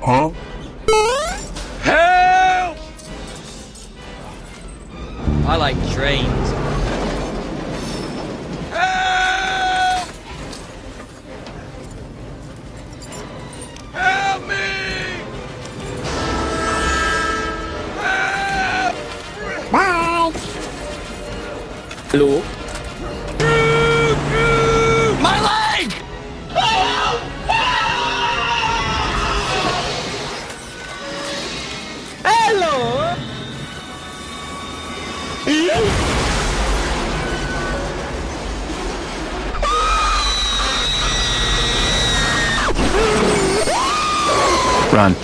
Huh? Help! I like trains. Help! Help me! Help! Bye. Hello? My leg! Hello! Run.